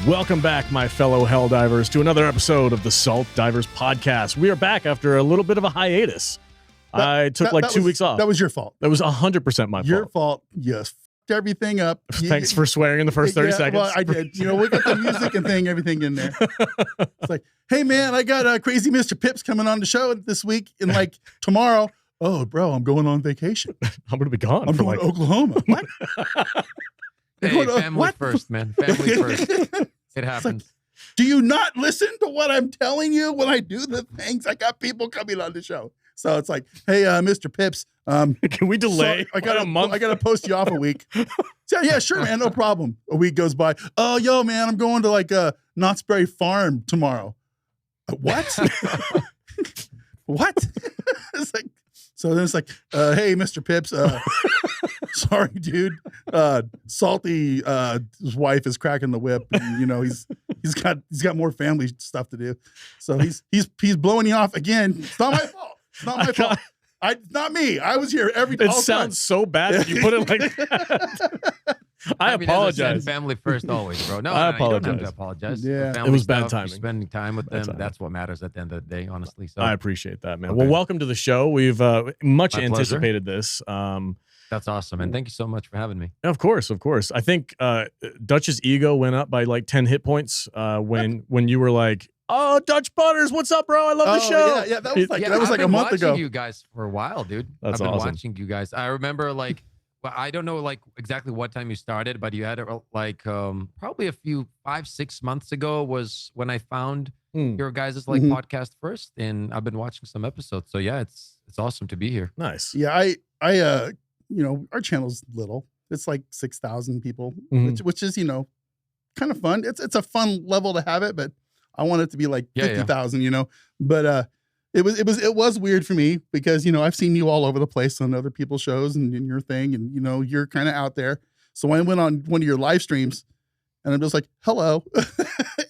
Welcome back, my fellow Helldivers, to another episode of the Salt Divers podcast. We are back after a little bit of a hiatus. I took like 2 weeks off. That was your fault. That was 100% my fault. Your fault. Yes. F***ed everything up. Thanks for swearing in the first 30 seconds. Well, I did. You know, we got the music and everything in there. It's like, hey, man, I got Crazy Mr Pipz coming on the show this week and like tomorrow. Oh, bro, I'm going on vacation. I'm going to be gone. I'm going to Oklahoma. What? Hey, family first, man. Family first. It happens. Like, do you not listen to what I'm telling you when I do the things? I got people coming on the show. So it's like, hey, Mr. Pipz. Can we delay? I gotta post you off a week. So, yeah, sure, man. No problem. A week goes by. Oh, yo, man, I'm going to like Knott's Berry Farm tomorrow. What? What? It's like, so then it's like, hey, Mr. Pipz, sorry, dude. Salty, his wife is cracking the whip, and you know he's got more family stuff to do. So he's blowing you off again. It's not my fault. It's not my fault. It's not me. I was here every time. It sounds so bad when you put it like that. I mean, apologize. Family first always, bro. No, I apologize. You don't have to apologize. Yeah, it was bad timing. Spending time with them, that's what matters at the end of the day, honestly. So I appreciate that, man. Okay. Well, welcome to the show. We've much My anticipated this. That's awesome, and thank you so much for having me. Of course. I think Dutch's ego went up by like 10 hit points when you were like, "Oh, Dutch Butters, what's up, bro? I love the show." Yeah, that was like a month ago. I've been watching you guys for a while, dude. That's I've been awesome. watching you guys. I remember like. Well, I don't know like exactly what time you started, but you had it like probably 5-6 months ago was when I found your guys' like podcast first, and I've been watching some episodes. So yeah, it's awesome to be here. Nice. Yeah, I you know, our channel's little. It's like 6,000 people, which is, you know, kind of fun. It's a fun level to have it, but I want it to be like 50,000, you know. But it was weird for me because, you know, I've seen you all over the place on other people's shows and in your thing, and you know, you're kind of out there. So I went on one of your live streams and I'm just like, hello.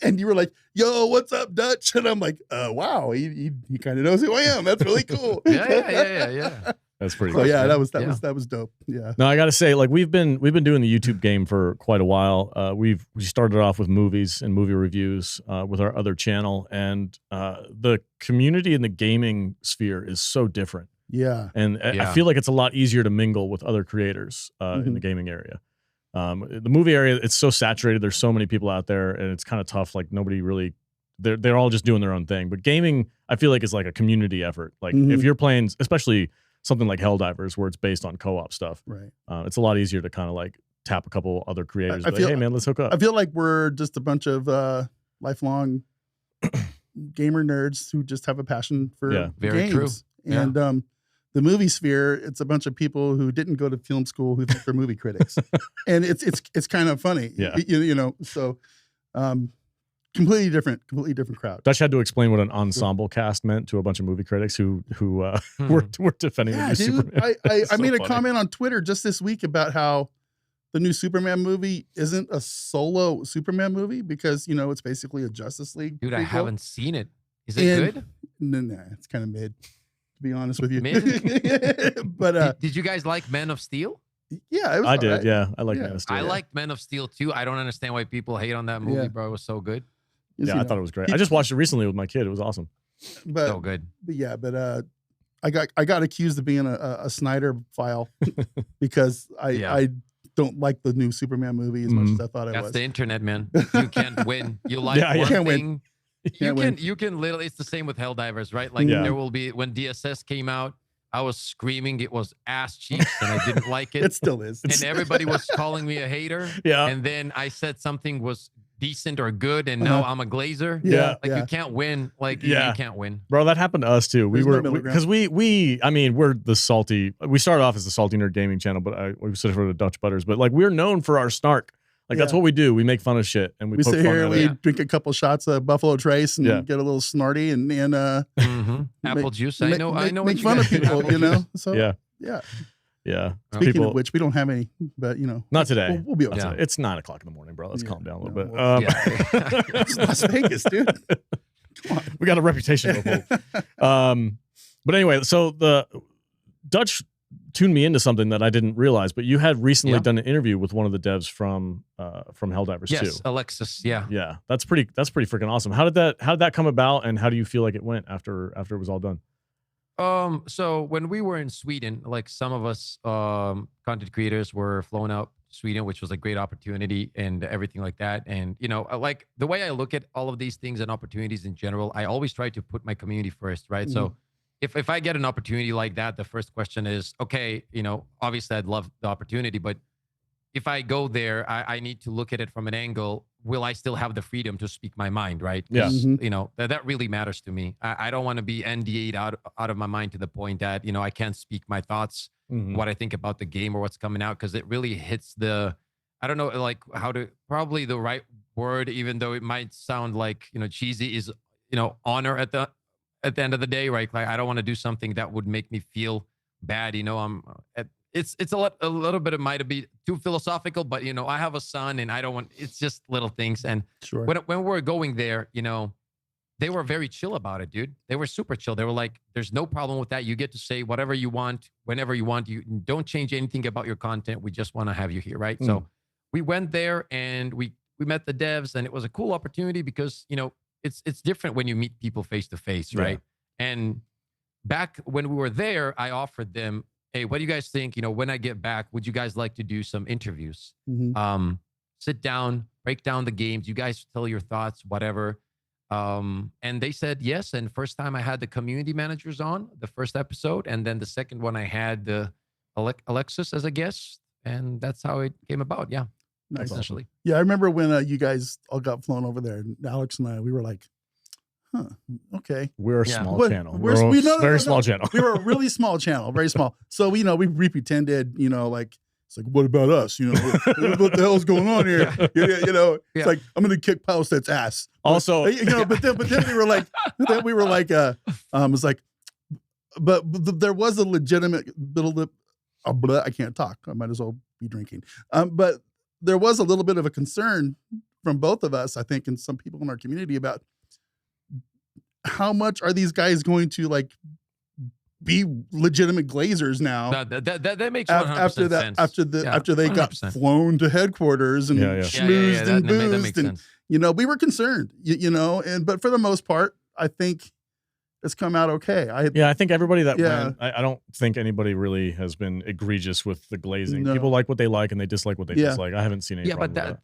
And you were like, yo, what's up, Dutch? And I'm like, wow, he kind of knows who I am. That's really cool. Yeah. That's pretty cool. cool. Yeah, that was dope. Yeah. No, I got to say, like we've been doing the YouTube game for quite a while. We started off with movies and movie reviews with our other channel, and the community in the gaming sphere is so different. Yeah. And I feel like it's a lot easier to mingle with other creators in the gaming area. The movie area, it's so saturated. There's so many people out there, and it's kind of tough. Like nobody really, they're all just doing their own thing. But gaming, I feel like is like a community effort. Like if you're playing, especially something like Helldivers, where it's based on co-op stuff, right? It's a lot easier to kind of like tap a couple other creators. Hey man, let's hook up. I feel like we're just a bunch of lifelong gamer nerds who just have a passion for very games. True. And the movie sphere, it's a bunch of people who didn't go to film school who think they're movie critics, and it's kind of funny. Yeah, you know. So completely different crowd. Dutch had to explain what an ensemble cast meant to a bunch of movie critics who were defending the new Superman. I made a comment on Twitter just this week about how the new Superman movie isn't a solo Superman movie because, you know, it's basically a Justice League. Dude, prequel. I haven't seen it. Is it good? Nah, it's kind of mid, to be honest with you. But did you guys like Man of Steel? Yeah, it was I did. right. Yeah, I like Man of Steel. I liked Man of Steel too. I don't understand why people hate on that movie, bro. It was so good. Yeah, I thought it was great. I just watched it recently with my kid. It was awesome. But, so good. But I got accused of being a Snyder file because I don't like the new Superman movie as much as I thought I was. That's the internet, man. You can't win. You like one can't thing. Win. You can literally, it's the same with Helldivers, right? Like there will be, when DSS came out, I was screaming it was ass cheeks and I didn't like it. It still is. And everybody was calling me a hater. Yeah. And then I said something was decent or good, and now I'm a glazer. Yeah. Like you can't win. Like you can't win. Bro, that happened to us too. We There's were, no because I mean, we're the salty, we started off as the Salty Nerd Gaming channel, but we sit for the Dutch Butters, but like we're known for our snark. Like that's what we do. We make fun of shit and we sit here and we drink a couple shots of Buffalo Trace and get a little snarty and apple juice. I know make fun of people, you know. So yeah. Speaking of which, we don't have any, but you know, not today. We'll be okay. It's 9 o'clock in the morning, bro. Let's calm down a little bit. It's Las Vegas, dude. Come on. We got a reputation to uphold. But anyway, so the Dutch tuned me into something that I didn't realize. But you had recently done an interview with one of the devs from Helldivers too. Yes, Alexis. Yeah, yeah, that's pretty freaking awesome. How did that come about, and how do you feel like it went after it was all done? So when we were in Sweden, like some of us content creators were flown out to Sweden, which was a great opportunity and everything like that. And like the way I look at all of these things and opportunities in general, I always try to put my community first, right? So if I get an opportunity like that, the first question is, okay, obviously I'd love the opportunity, but if I go there, I need to look at it from an angle. Will I still have the freedom to speak my mind, right? Yeah. That really matters to me. I don't want to be NDA'd out of my mind to the point that, I can't speak my thoughts, what I think about the game or what's coming out, because it really hits I don't know, like probably the right word, even though it might sound like, cheesy, is, honor at the end of the day, right? Like, I don't want to do something that would make me feel bad. It's a little bit, it might be too philosophical, but I have a son and I don't want, it's just little things. And when we're going there, they were very chill about it, dude. They were super chill. They were like, there's no problem with that. You get to say whatever you want, whenever you want. You don't change anything about your content. We just want to have you here, right? So we went there and we met the devs, and it was a cool opportunity because, it's different when you meet people face to face, right? And back when we were there, I offered them, hey, what do you guys think? When I get back, would you guys like to do some interviews? Sit down, break down the games. You guys tell your thoughts, whatever. And they said yes. And first time I had the community managers on the first episode. And then the second one, I had the Alexis as a guest. And that's how it came about. Yeah. Nice. Essentially. Yeah, I remember when you guys all got flown over there. Alex and I, we were like, huh, okay. We're a small channel. We're a very small channel. We were a really small channel, very small. So, we pretended, like, it's like, what about us? What the hell's going on here? It's like, I'm going to kick Pipz's ass. Also, but then we were like, it's like, but there was a legitimate little, I can't talk. I might as well be drinking. But there was a little bit of a concern from both of us, I think, and some people in our community about how much are these guys going to be legitimate glazers now? That makes 100% sense. After they 100%. Got flown to headquarters and schmoozed and boozed, and we were concerned, but for the most part, I think it's come out okay. I think everybody that went, I don't think anybody really has been egregious with the glazing. No. People like what they like and they dislike what they dislike. I haven't seen any problem with that.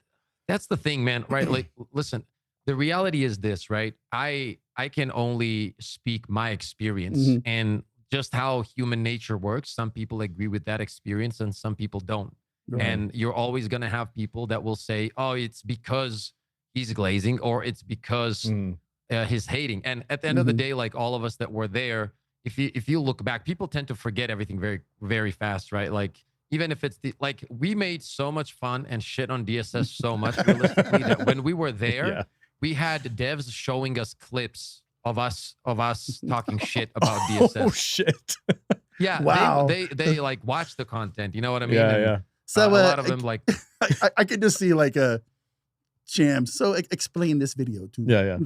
That's the thing, man, right? Like, listen, the reality is this, right? I can only speak my experience and just how human nature works. Some people agree with that experience and some people don't. Right. And you're always going to have people that will say, oh, it's because he's glazing, or it's because he's hating. And at the end of the day, like all of us that were there, if you look back, people tend to forget everything very, very fast, right? Like, even if it's we made so much fun and shit on DSS so much realistically that when we were there, we had devs showing us clips of us talking shit about DSS. Oh shit! Yeah, wow. They like watch the content. You know what I mean? Yeah. So a lot of them like I could just see like a Jam. So explain this video to me. Yeah.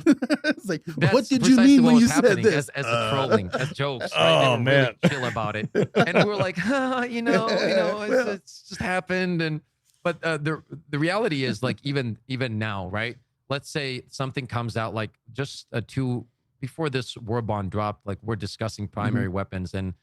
It's like, what did you mean when you said this? As the trolling, as jokes. Right? Oh man, really chill about it. And we were like, it's just happened. But the reality is, like, even now, right? Let's say something comes out like just before this Warbond dropped, like we're discussing primary weapons. And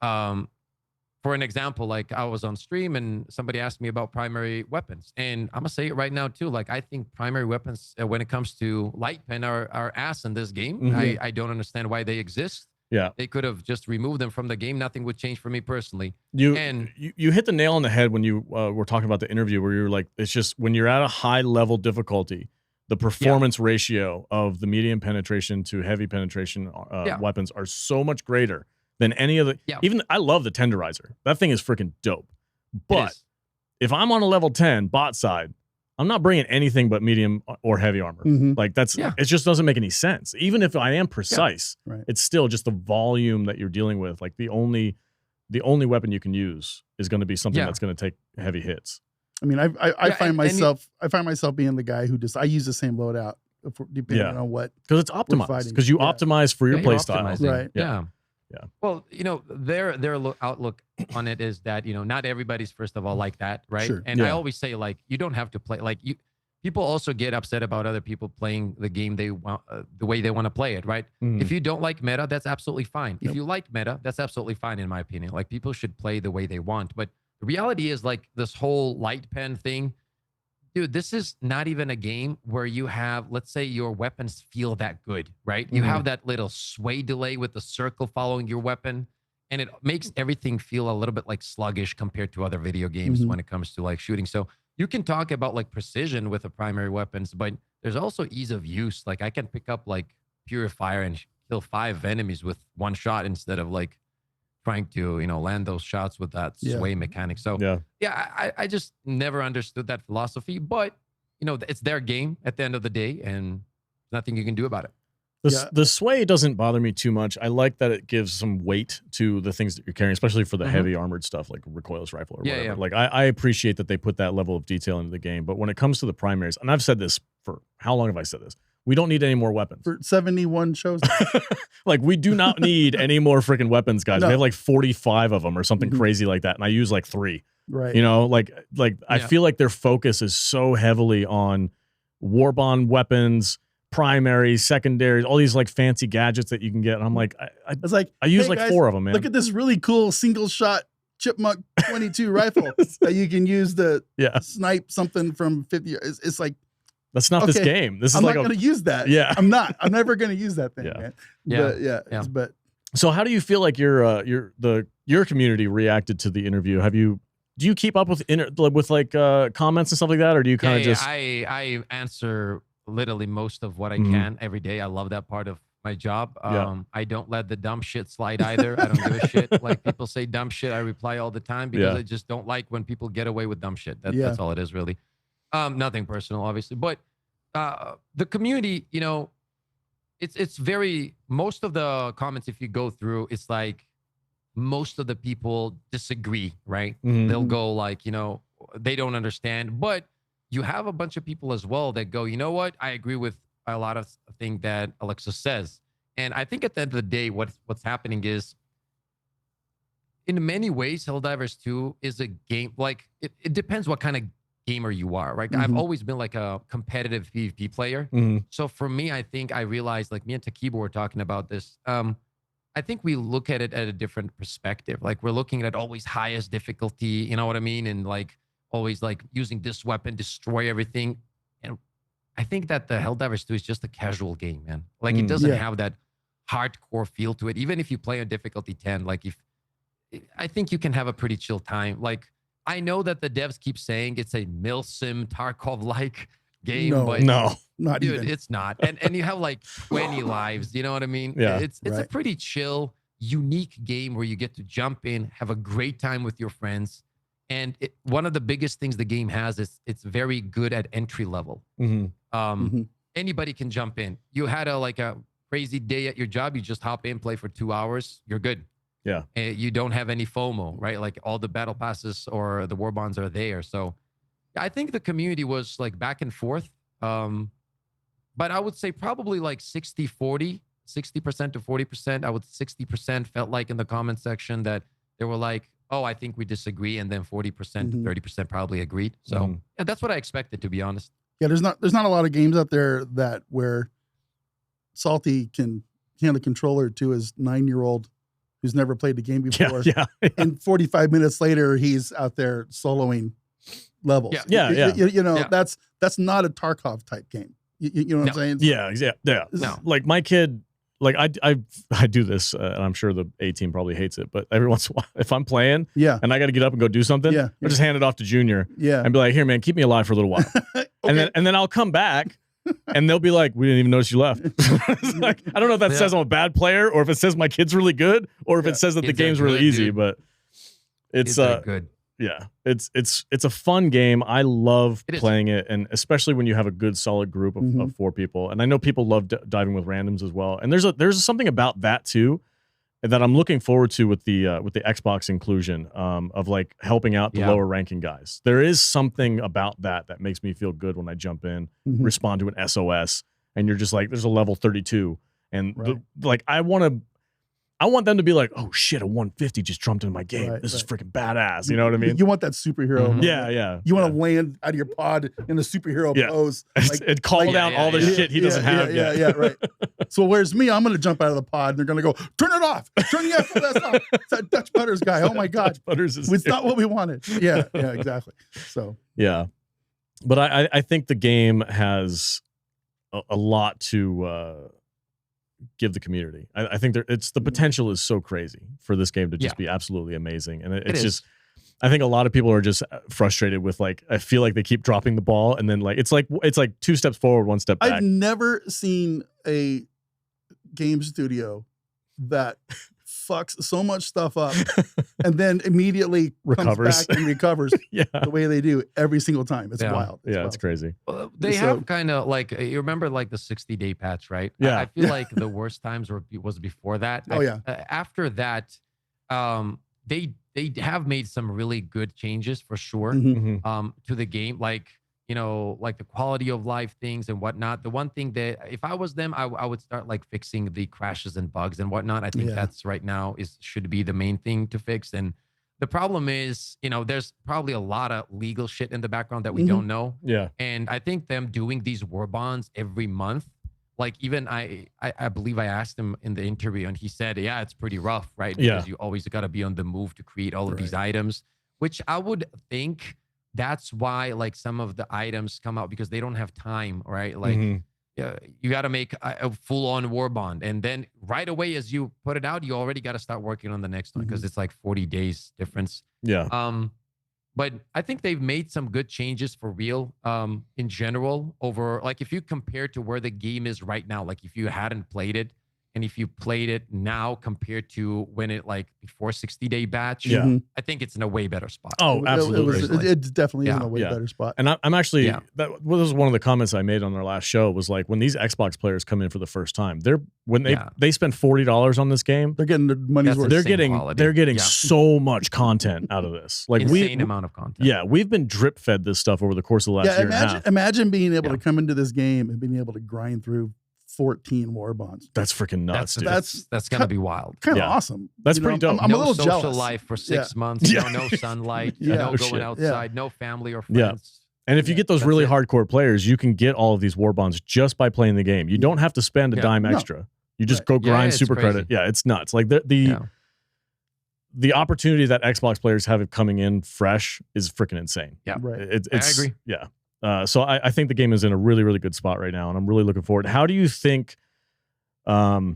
for an example, like I was on stream and somebody asked me about primary weapons. And I'm going to say it right now too. Like, I think primary weapons, when it comes to light pen, are ass in this game. I don't understand why they exist. Yeah. They could have just removed them from the game. Nothing would change for me personally. You hit the nail on the head when you were talking about the interview where you're like, it's just when you're at a high level difficulty, the performance ratio of the medium penetration to heavy penetration weapons are so much greater than any of the, even I love the tenderizer. That thing is freaking dope. But if I'm on a level 10 bot side, I'm not bringing anything but medium or heavy armor. Like it just doesn't make any sense. Even if I am precise, it's still just the volume that you're dealing with. Like the only weapon you can use is going to be something that's going to take heavy hits. I mean, I find myself being the guy who I use the same loadout depending on what, because it's optimized, because you optimize for your play style. Right. Yeah. Yeah. Well, their outlook on it is that not everybody's first of all like that, right? Sure. And I always say like you don't have to play like you. People also get upset about other people playing the game they want, the way they want to play it, right? If you don't like meta, that's absolutely fine. If you like meta, that's absolutely fine in my opinion. Like people should play the way they want. But the reality is like this whole light pen thing, dude, this is not even a game where you have, let's say your weapons feel that good, right? You have that little sway delay with the circle following your weapon. And it makes everything feel a little bit like sluggish compared to other video games when it comes to like shooting. So you can talk about like precision with the primary weapons, but there's also ease of use. Like I can pick up like Purifier and kill 5 enemies with 1 shot instead of like trying to, land those shots with that sway mechanic. So I just never understood that philosophy, but it's their game at the end of the day and nothing you can do about it. The sway doesn't bother me too much. I like that it gives some weight to the things that you're carrying, especially for the heavy armored stuff like recoilless rifle or whatever. Yeah. Like I appreciate that they put that level of detail into the game. But when it comes to the primaries, and I've said this for how long have I said this? We don't need any more weapons. For 71 shows. Like we do not need any more freaking weapons, guys. No. We have like 45 of them or something crazy like that. And I use like 3. Right. I feel like their focus is so heavily on Warbond weapons, primaries, secondaries, all these like fancy gadgets that you can get. And I'm like, I use like guys, 4 of them, man. Look at this really cool single shot Chipmunk 22 rifle that you can use to snipe something from 50. It's like, that's not this game. This is I'm like not going to use that. Yeah. I'm never going to use that thing, man. But so how do you feel like your community reacted to the interview? Do you keep up with comments and stuff like that, or do you kind of just? I answer literally most of what I can every day. I love that part of my job. I don't let the dumb shit slide either. I don't give a shit. Like people say dumb shit, I reply all the time because I just don't like when people get away with dumb shit. That's all it is, really. Nothing personal, obviously, but the community, it's very, most of the comments, if you go through, it's like most of the people disagree, right? They'll go like, they don't understand, but you have a bunch of people as well that go, you know what? I agree with a lot of things that Alexa says. And I think at the end of the day, what's happening is, in many ways, Helldivers 2 is a game, like, it depends what kind of gamer you are, right? I've always been like a competitive PvP player. So for me, I think I realized, like me and Takiba were talking about this, I think we look at it at a different perspective. Like we're looking at always highest difficulty, you know what I mean? And like always like using this weapon, destroy everything. And I think that the Helldivers 2 is just a casual game, man. Like it doesn't have that hardcore feel to it. Even if you play on difficulty 10, like I think you can have a pretty chill time. Like I know that the devs keep saying it's a Milsim Tarkov-like game, but not dude, even. it's not. And you have like 20 lives, you know what I mean? Yeah. It's a pretty chill, unique game where you get to jump in, have a great time with your friends. And one of the biggest things the game has is it's very good at entry level. Anybody can jump in. You had a crazy day at your job, you just hop in, play for 2 hours, you're good. Yeah. And you don't have any FOMO, right? Like all the battle passes or the war bonds are there. So I think the community was like back and forth. But I would say probably like 60-40, 60% to 40%. 60% felt like in the comment section that they were like, oh, I think we disagree. And then 40% to 30% probably agreed. So yeah, that's what I expected, to be honest. Yeah, there's not a lot of games out there where Salty can hand a controller to his 9-year-old who's never played the game before. And 45 minutes later, he's out there soloing levels. That's not a Tarkov type game. You know what I'm saying? Yeah. No. Like my kid, like I do this, and I'm sure the A team probably hates it, but every once in a while, if I'm playing, and I got to get up and go do something, I'll just hand it off to Junior, and be like, "Here, man, keep me alive for a little while," and then I'll come back. And they'll be like, "We didn't even notice you left." Like, I don't know if that says I'm a bad player, or if it says my kid's really good, or if it says that the game's really easy. Dude. But it's good. Yeah, it's a fun game. I love playing it, and especially when you have a good solid group of 4 people. And I know people love diving with randoms as well. And there's something about that too that I'm looking forward to with the Xbox inclusion of like helping out the lower ranking guys. There is something about that makes me feel good when I jump in, respond to an SOS, and you're just like, there's a level 32, and like I want to. I want them to be like, oh shit, a 150 just jumped into my game. Right, this is right. freaking badass. You know what I mean? You want that superhero. moment. Yeah. You want to land out of your pod in the superhero pose. Like, and call down all the shit he doesn't have yet. Yeah, right. So whereas me, I'm going to jump out of the pod and they're going to go, turn it off. Turn the FLS off. It's that Dutch Butters guy. Oh my God. Butters is it's not what we wanted. Yeah, exactly. So. Yeah. But I think the game has a lot to give the community. I think the potential is so crazy for this game to just be absolutely amazing. And it's just, I think a lot of people are just frustrated with like, I feel like they keep dropping the ball and then like, it's like 2 steps forward, 1 step back. I've never seen a game studio that fucks so much stuff up and then immediately comes back and recovers the way they do every single time. It's wild. It's crazy. Well, they have kind of like, you remember like the 60-day patch, right? Yeah. I feel like the worst times was before that. After that, they have made some really good changes for sure to the game. Like, you know, like the quality of life things and whatnot. The one thing that if I was them, I would start like fixing the crashes and bugs and whatnot. I think that's right now should be the main thing to fix. And the problem is, you know, there's probably a lot of legal shit in the background that we don't know. Yeah. And I think them doing these war bonds every month, like even I believe I asked him in the interview and he said, yeah, it's pretty rough, right? Because you always got to be on the move to create all of these items, which I would think that's why like some of the items come out because they don't have time, right? Like you got to make a full-on war bond. And then right away, as you put it out, you already got to start working on the next one because it's like 40 days difference. Yeah. But I think they've made some good changes for real in general over, like if you compare to where the game is right now, like if you hadn't played it and if you played it now compared to when it like before 60-day batch, I think it's in a way better spot. Oh, absolutely. It definitely is in a way better spot. And I'm actually, that was one of the comments I made on our last show was like, when these Xbox players come in for the first time, they spend $40 on this game, they're getting their money's worth. They're getting so much content out of this. Like insane amount of content. Yeah, we've been drip fed this stuff over the course of the last year and a half. Imagine being able to come into this game and being able to grind through 14 war bonds. That's freaking nuts. That's gonna be wild. Kind of awesome. That's pretty dope. I'm a little social jealous. life for 6 months. You know, no sunlight. No going outside. No family or friends. And if you get those really hardcore players, you can get all of these war bonds just by playing the game. You don't have to spend a dime extra. You just go grind super credit. Yeah, it's nuts. Like the opportunity that Xbox players have coming in fresh is freaking insane. Yeah, it's I agree. Yeah. So I think the game is in a really, really good spot right now, and I'm really looking forward. How do you think the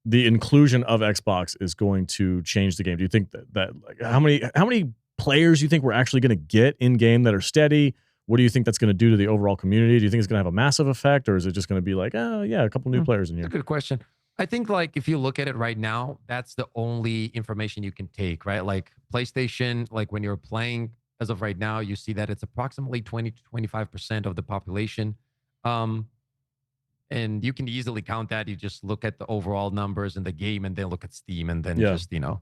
inclusion of Xbox is going to change the game? Do you think that like how many players do you think we're actually going to get in game that are steady? What do you think that's going to do to the overall community? Do you think it's going to have a massive effect, or is it just going to be like, oh yeah, a couple new players in here? That's a good question. I think like if you look at it right now, that's the only information you can take, right? Like PlayStation, like when you're playing. As of right now, you see that it's approximately 20 to 25% of the population. And you can easily count that. You just look at the overall numbers in the game and then look at Steam and then just, you know.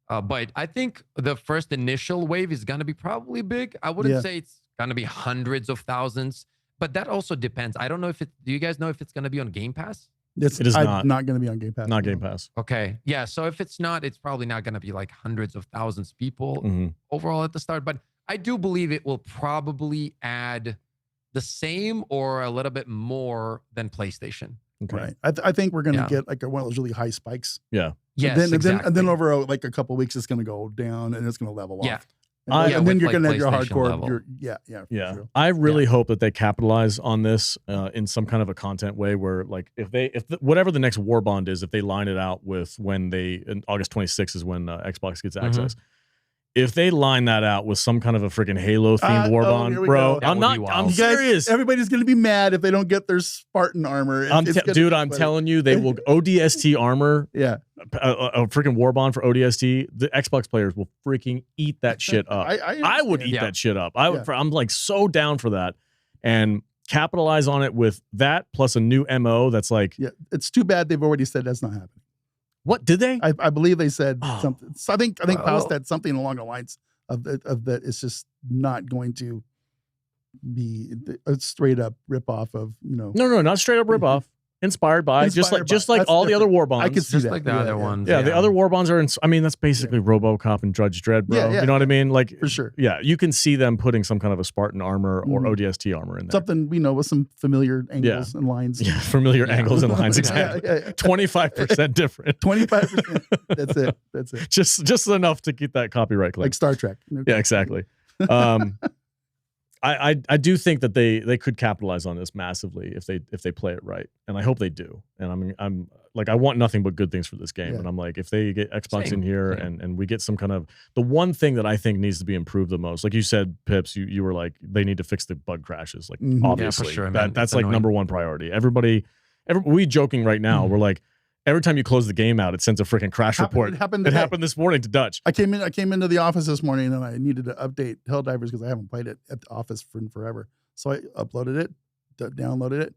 But I think the first initial wave is going to be probably big. I wouldn't say it's going to be hundreds of thousands, but that also depends. I don't know if do you guys know if it's going to be on Game Pass? It is not going to be on Game Pass. Not Game Pass. Okay. Yeah. So if it's not, it's probably not going to be like hundreds of thousands of people overall at the start. But I do believe it will probably add the same or a little bit more than PlayStation. Okay. Right. I think we're going to get like one of those really high spikes. Yeah. Yes, and then over like a couple of weeks, it's going to go down and it's going to level off. And then you're like going to have your hardcore. level. Sure. I really hope that they capitalize on this in some kind of a content way where, like, whatever the next war bond is, if they line it out with when August 26th is when Xbox gets access. If they line that out with some kind of a freaking Halo themed war bond, bro, I'm serious. Everybody's going to be mad if they don't get their Spartan armor. I'm telling you, they will ODST armor. A freaking war bond for ODST. The Xbox players will freaking eat that shit up. I would eat that shit up. I'm like so down for that, and capitalize on it with that plus a new MO. That's like, it's too bad they've already said that's not happening. What did they? I believe they said something. So I think Pipz said something along the lines of that. It's just not going to be a straight up rip off of, you know. No, not straight up rip off. Inspired by, just like all the other Warbonds. I could see just that. like the other ones. Yeah, the other Warbonds are. I mean, that's basically RoboCop and Judge Dredd, bro. You know what I mean? Like for sure. Yeah, you can see them putting some kind of a Spartan armor or ODST armor in there. Something we know with some familiar angles and lines. Yeah, familiar angles and lines. Exactly. 25% different. 25%. That's it. That's it. Just enough to keep that copyright claim. Like Star Trek. Yeah, exactly. I do think that they could capitalize on this massively if they play it right, and I hope they do. And I'm like, I want nothing but good things for this game, and I'm like, if they get Xbox in here and we get some kind of, the one thing that I think needs to be improved the most, like you said, Pipz, you were like, they need to fix the bug crashes, like obviously, for sure, that's like number one priority. We joking right now, we're like, every time you close the game out, it sends a freaking crash report. It happened this morning to Dutch. I came into the office this morning and I needed to update Helldivers because I haven't played it at the office for forever. So I uploaded it, downloaded it.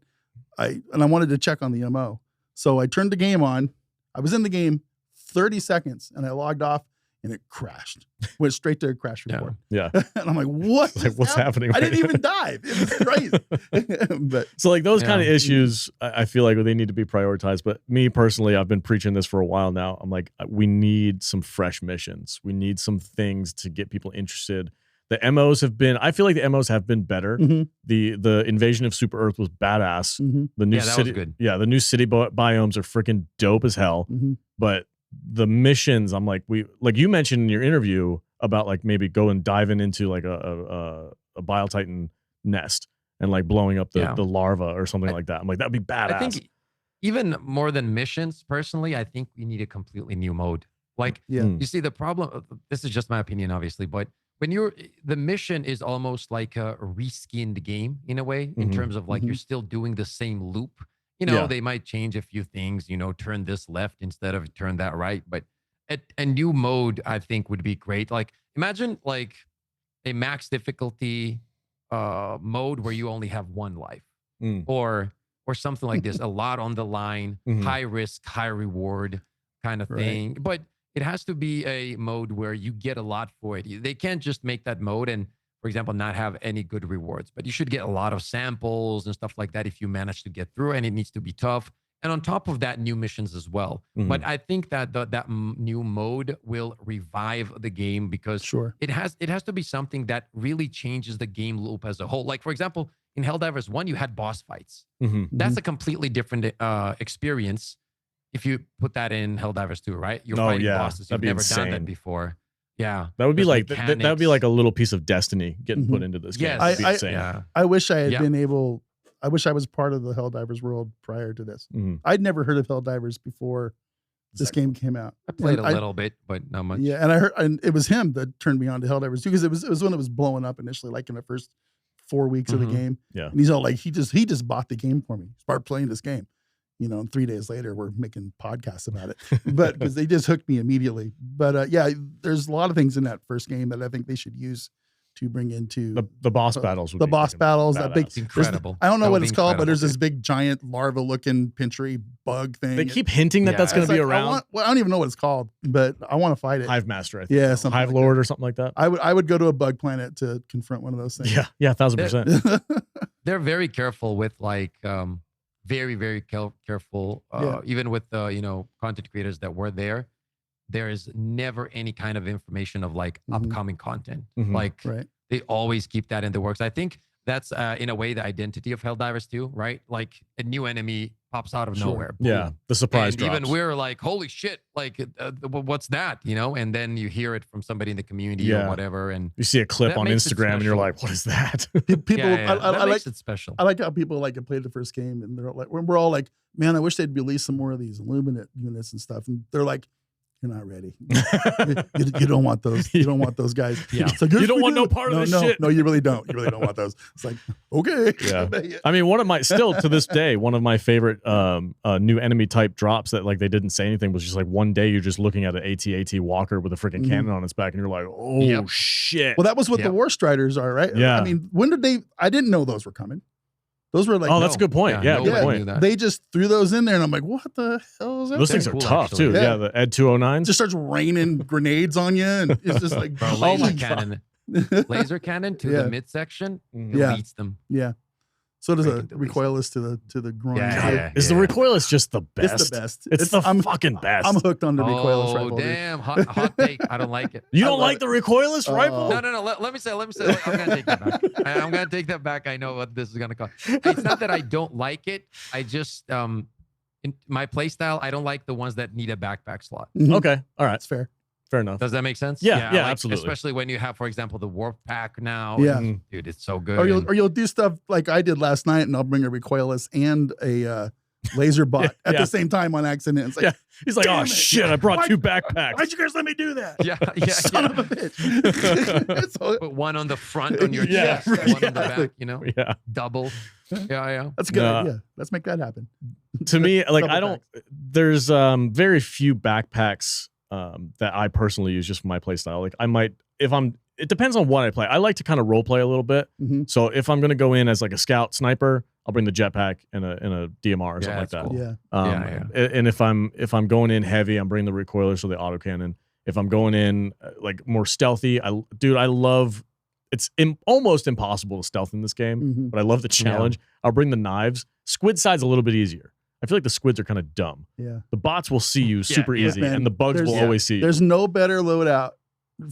I wanted to check on the MO. So I turned the game on. I was in the game 30 seconds and I logged off and it crashed. Went straight to a crash report. Yeah. And I'm like, what? Like, what's happening? I didn't even dive. It was crazy. But so like those kind of issues, I feel like they need to be prioritized. But me personally, I've been preaching this for a while now. I'm like, we need some fresh missions. We need some things to get people interested. The MOs have been, I feel like the MOs have been better. The invasion of Super Earth was badass. The new city, was good. Yeah, the new city biomes are freaking dope as hell. But the missions, I'm like, you mentioned in your interview about like maybe diving into like a Bile Titan nest and like blowing up the larva or something like that. I'm like, that'd be badass. I think even more than missions, personally, I think we need a completely new mode. Like, you see the problem, this is just my opinion, obviously, but when the mission is almost like a reskinned game in a way, in terms of like, you're still doing the same loop. You know, they might change a few things, turn this left instead of turn that right. But a new mode, I think, would be great. Like, imagine like a max difficulty mode where you only have one life, or something like this. A lot on the line, high risk, high reward kind of thing. But it has to be a mode where you get a lot for it. They can't just make that mode and, for example, not have any good rewards, but you should get a lot of samples and stuff like that if you manage to get through, and it needs to be tough. And on top of that, new missions as well. But I think that that new mode will revive the game because it has to be something that really changes the game loop as a whole. Like, for example, in Helldivers 1, you had boss fights. That's a completely different experience if you put that in Helldivers 2, right? You're fighting bosses. You've never done that before. Yeah, that would be like that would be like a little piece of destiny getting put into this game. I wish I had been able. I wish I was part of the Helldivers world prior to this. I'd never heard of Helldivers before this game came out. I played a little bit, but not much. Yeah, and I heard, and it was him that turned me on to Helldivers too, because it was when it was blowing up initially, like in the first 4 weeks of the game. Yeah, and he's all like, he just bought the game for me. Start playing this game. And 3 days later, we're making podcasts about it, but because they just hooked me immediately. But there's a lot of things in that first game that I think they should use to bring into the boss battles. The boss battles, that big, incredible. I don't know what it's called, but there's this big giant larva-looking pinchery bug thing. They keep hinting that that's going to be around. I don't even know what it's called, but I want to fight it. Hive Master, I think. Yeah, something Hive like Lord that. or something like that. I would go to a bug planet to confront one of those things. Yeah, 1000%. They're very careful with like. Very, very careful. Even with the content creators that were there is never any kind of information of like upcoming content. Like they always keep that in the works. I think that's in a way the identity of Helldivers too, right? Like a new enemy pops out of nowhere. Boom. Yeah, the surprise drops. Even we're like, holy shit, like what's that? And then you hear it from somebody in the community or whatever, and you see a clip on Instagram and you're like, what is that? People, I like it special. I like how people like to play the first game and they're like, we're all like, man, I wish they'd release some more of these Illuminate units and stuff, and they're like, you're not ready. You don't want those. You don't want those guys. Yeah. So you don't want no part of this shit. No, you really don't. You really don't want those. It's like, okay. Yeah. I mean, still to this day, one of my favorite new enemy type drops that like they didn't say anything was just like one day you're just looking at an AT-AT walker with a freaking cannon on its back and you're like, oh shit. Well, that was what the War Striders are, right? Yeah. I mean, when did I didn't know those were coming. Those were like, that's a good point. Yeah, good point. They just threw those in there, and I'm like, what the hell is that? Those things are tough too. Yeah, the Ed 209s just starts raining grenades on you, and it's just like laser cannon to the midsection, deletes them. Yeah, So does a recoilless to the groin. Is the recoilless just the best? It's the best. It's the fucking best. I'm hooked on the recoilless rifle. Oh damn! Hot take. I don't like it. You don't like the recoilless rifle? No. Let me say. I'm gonna take that back. I'm gonna take that back. I know what this is gonna cost. It's not that I don't like it. I just in my play style, I don't like the ones that need a backpack slot. Okay, all right, that's fair. Fair enough. Does that make sense? Yeah, absolutely. Especially when you have, for example, the warp pack now. Yeah, dude, it's so good. Or you'll do stuff like I did last night, and I'll bring a recoilless and a laser bot at the same time on accident. It's like, he's like, oh shit, I brought 2 backpacks. Why'd you guys let me do that? Son of a bitch. Put one on the front on your chest, one on the back. You know, double. Yeah. That's a good idea. Let's make that happen. To me, like I don't. There's very few backpacks that I personally use just for my play style. Like I might, it depends on what I play. I like to kind of role play a little bit. So if I'm going to go in as like a scout sniper, I'll bring the jetpack and a DMR or something like that. Cool. And if I'm going in heavy, I'm bringing the recoilless or the autocannon. If I'm going in like more stealthy, I love. It's almost impossible to stealth in this game, but I love the challenge. I'll bring the knives. Squid side's a little bit easier. I feel like the squids are kind of dumb. Yeah. The bots will see you super easy, man, and the bugs will always see you. There's no better loadout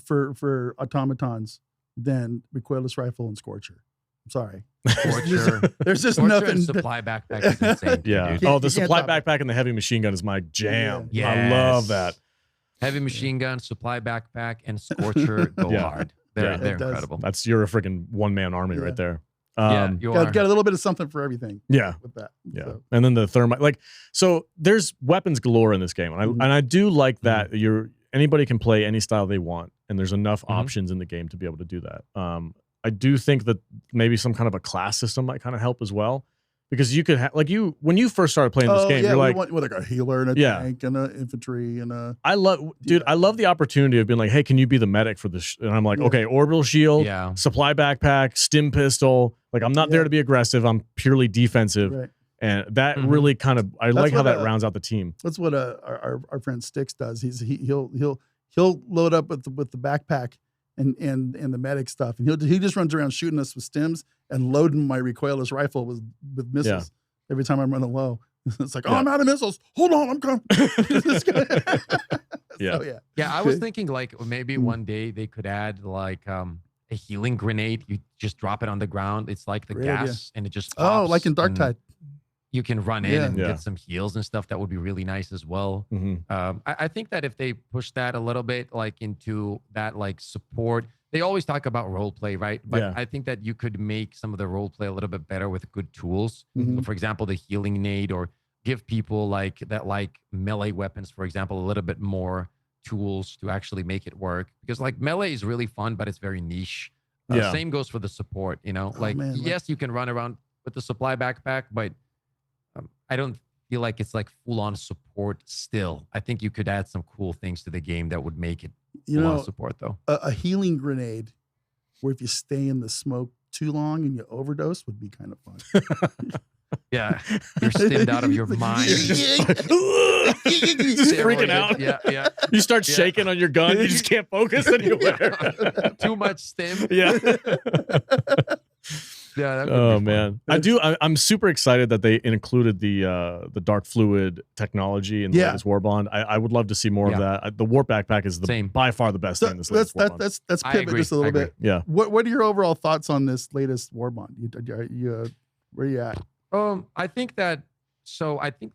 for automatons than recoilless rifle and Scorcher. I'm sorry. Scorcher. There's just Scorcher nothing. And supply backpack is insane. Dude. The supply backpack and the heavy machine gun is my jam. I love that. Heavy machine gun, supply backpack, and Scorcher go hard. They're incredible. You're a freaking one-man army right there. You got a little bit of something for everything. With that. So. And then the thermite, so there's weapons galore in this game, and I do like that anybody can play any style they want, and there's enough options in the game to be able to do that. I do think that maybe some kind of a class system might kind of help as well, because you could have when you first started playing this game, you're like, like a healer and a tank and an infantry and a. I love the opportunity of being like, hey, can you be the medic for this? And I'm like, okay, orbital shield, supply backpack, stim pistol. Like I'm not there to be aggressive. I'm purely defensive, and that really kind of like how that rounds out the team. That's what our friend Styx does. He'll load up with the backpack and the medic stuff, and he just runs around shooting us with stims and loading my recoilless rifle with missiles every time I'm running low. It's like, I'm out of missiles. Hold on, I'm coming. I was thinking like maybe one day they could add like a healing grenade. You just drop it on the ground. It's like the gas, and it just pops, like in Dark Tide. You can run in and get some heals and stuff. That would be really nice as well. I think that if they push that a little bit, like into that like support, they always talk about role play, right? But I think that you could make some of the role play a little bit better with good tools. So for example, the healing nade, or give people like melee weapons, for example, a little bit more tools to actually make it work. Because like melee is really fun, but it's very niche. Same goes for the support, yes, you can run around with the supply backpack, but I don't feel like it's like full-on support still. I think you could add some cool things to the game that would make it full-on support, though. A healing grenade, where if you stay in the smoke too long and you overdose, would be kind of fun. You're stimmed out of your mind. Just freaking out. You start shaking on your gun. You just can't focus anywhere. Too much stim. Oh man, I'm super excited that they included the dark fluid technology in the latest Warbond. I would love to see more of that. The warp backpack is by far the best thing in this latest Warbond. Let's pivot just a little bit. Yeah. What are your overall thoughts on this latest Warbond? Where are you at? I think that. So I think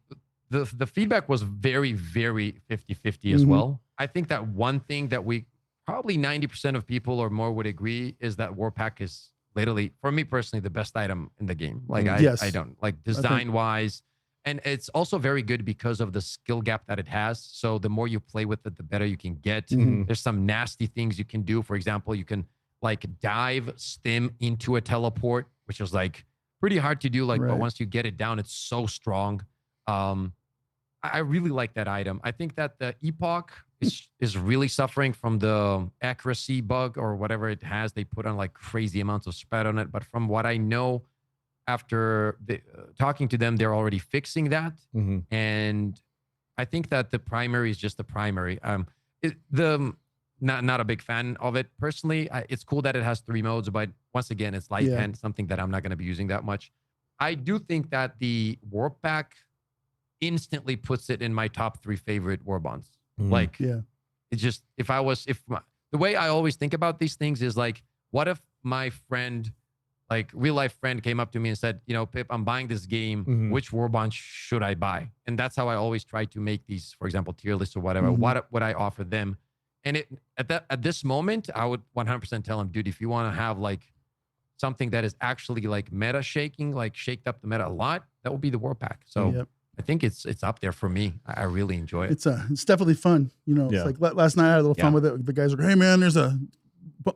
the feedback was very, very 50-50 as well. I think that one thing that we probably 90% of people or more would agree is that warp pack is literally, for me personally, the best item in the game. Like I don't like design wise, and it's also very good because of the skill gap that it has. So the more you play with it, the better you can get. There's some nasty things you can do. For example, you can like dive stim into a teleport, which is like pretty hard to do. But once you get it down, it's so strong. I really like that item. I think that the Epoch is really suffering from the accuracy bug or whatever it has. They put on like crazy amounts of spread on it. But from what I know, after talking to them, they're already fixing that. And I think that the primary is just the primary. Not a big fan of it personally. It's cool that it has 3 modes, but once again, it's light pen, something that I'm not going to be using that much. I do think that the Warp Pack instantly puts it in my top 3 favorite Warbonds. Like, it's just, the way I always think about these things is like, what if my friend, like real life friend, came up to me and said, you know, Pip, I'm buying this game. Which Warbond should I buy? And that's how I always try to make these, for example, tier lists or whatever. What would I offer them? And at this moment, I would 100% tell him, dude, if you want to have like something that is actually like meta shaking, like shaked up the meta a lot, that would be the Warp Pack. So I think it's up there for me. I really enjoy it. It's definitely fun. You know, it's like last night I had a little fun with it. The guys were like, hey man, there's a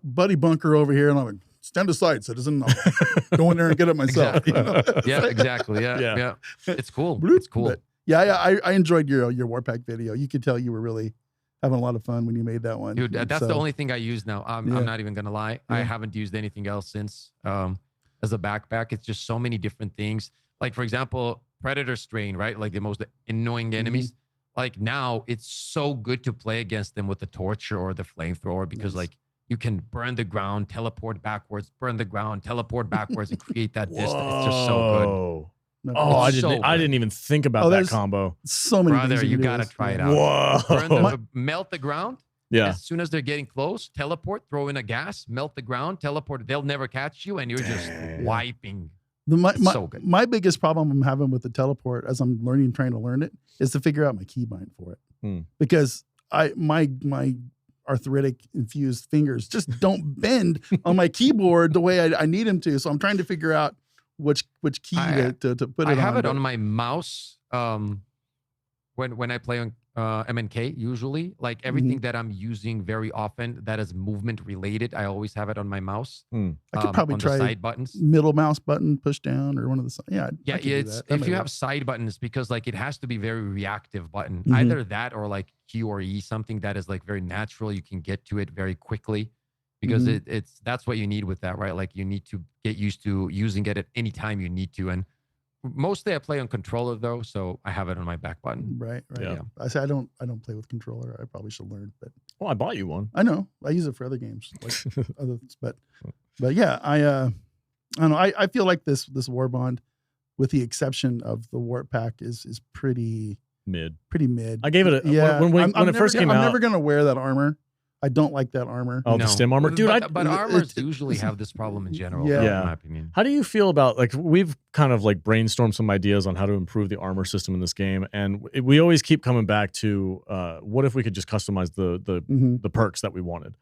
buddy bunker over here. And I'm like, stand aside, citizen. I'll go in there and get it myself. Exactly. You know? Yeah, exactly. Yeah. It's cool. It's cool. But I enjoyed your Warp Pack video. You could tell you were really having a lot of fun when you made that one. Dude, that's the only thing I use now. I'm not even going to lie. I haven't used anything else since as a backpack. It's just so many different things. Like, for example, Predator Strain, right? Like the most annoying enemies. Like now it's so good to play against them with the Torture or the Flamethrower because like you can burn the ground, teleport backwards, burn the ground, teleport backwards and create that distance. It's just so good. Oh, I didn't even think about that combo. So many Brother, you got to try it out. Whoa. Melt the ground. Yeah. As soon as they're getting close, teleport, throw in a gas, melt the ground, teleport. They'll never catch you, and you're just wiping. So good. My biggest problem I'm having with the teleport as I'm trying to learn it, is to figure out my keybind for it. Because my arthritic infused fingers just don't bend on my keyboard the way I need them to. So I'm trying to figure out which key to put it on. I have it on my mouse when I play on MNK, usually. Like everything that I'm using very often that is movement related, I always have it on my mouse. I could probably try side buttons. Middle mouse button, push down, or one of the side. Yeah, if you have side buttons, because like it has to be very reactive button. Either that or like Q or E, something that is like very natural. You can get to it very quickly. Because that's what you need with that, right? Like you need to get used to using it at any time you need to. And mostly I play on controller though, so I have it on my back button. Right. Yeah. I say I don't play with controller. I probably should learn, but I bought you one. I know. I use it for other games, like others, but yeah, I don't know. I feel like this Warbond, with the exception of the Warp Pack, is pretty mid. I gave it when it first came out. I'm never gonna wear that armor. I don't like that armor. Oh, the stim armor, dude. But armors usually have this problem in general. In my opinion. How do you feel about, like, we've kind of like brainstormed some ideas on how to improve the armor system in this game, and we always keep coming back to what if we could just customize the perks that we wanted?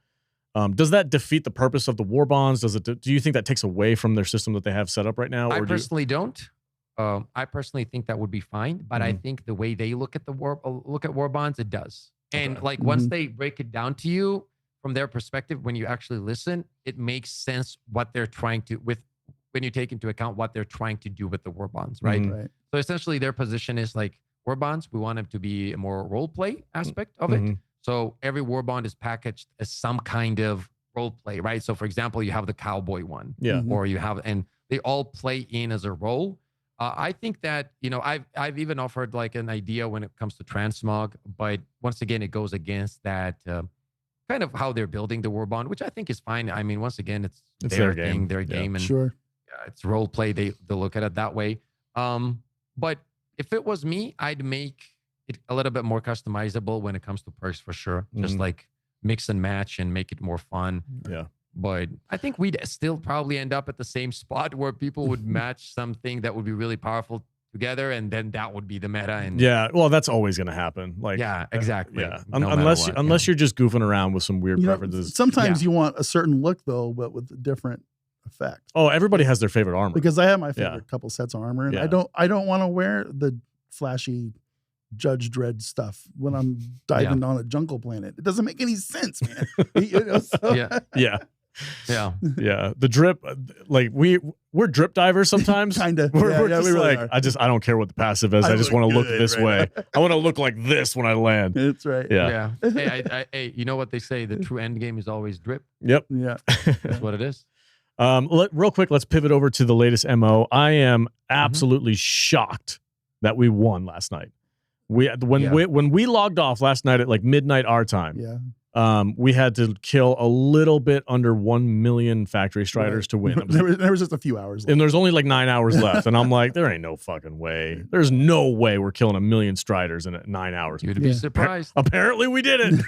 Does that defeat the purpose of the Warbonds? Do you think that takes away from their system that they have set up right now? I personally don't. I personally think that would be fine, but I think the way they look at Warbonds, it does. And like once they break it down to you from their perspective, when you actually listen, it makes sense what they're trying to when you take into account what they're trying to do with the Warbonds, right? So essentially their position is like, Warbonds, we want them to be a more role play aspect of it. So every Warbond is packaged as some kind of role play, right? So for example, you have the cowboy one, or you have, and they all play in as a role. I think that, you know, I've even offered like an idea when it comes to transmog, but once again, it goes against that kind of how they're building the Warbond, which I think is fine. I mean, once again, it's their thing, their game, and it's role play. They look at it that way. But if it was me, I'd make it a little bit more customizable when it comes to perks for sure. Just like mix and match and make it more fun. Yeah. But I think we'd still probably end up at the same spot where people would match something that would be really powerful together, and then that would be the meta. And well, that's always going to happen. Like, exactly. Unless you're just goofing around with some weird preferences. Sometimes you want a certain look though, but with a different effect. Oh, everybody has their favorite armor. Because I have my favorite couple sets of armor, and I don't want to wear the flashy Judge Dredd stuff when I'm diving on a jungle planet. It doesn't make any sense, man. The drip, like we're drip divers sometimes. Kind of. We're like, I don't care what the passive is. I just want to look this way. I want to look like this when I land. That's right. Yeah. Hey, you know what they say? The true end game is always drip. Yep. Yeah. That's what it is. Real quick, let's pivot over to the latest MO. I am absolutely shocked that we won last night. When we logged off last night at like midnight our time. we had to kill a little bit under 1 million factory striders to win. There was just a few hours left. And there's only like 9 hours left. And I'm like, there ain't no fucking way. There's no way we're killing 1 million striders in 9 hours. You'd be surprised. Apparently we did it.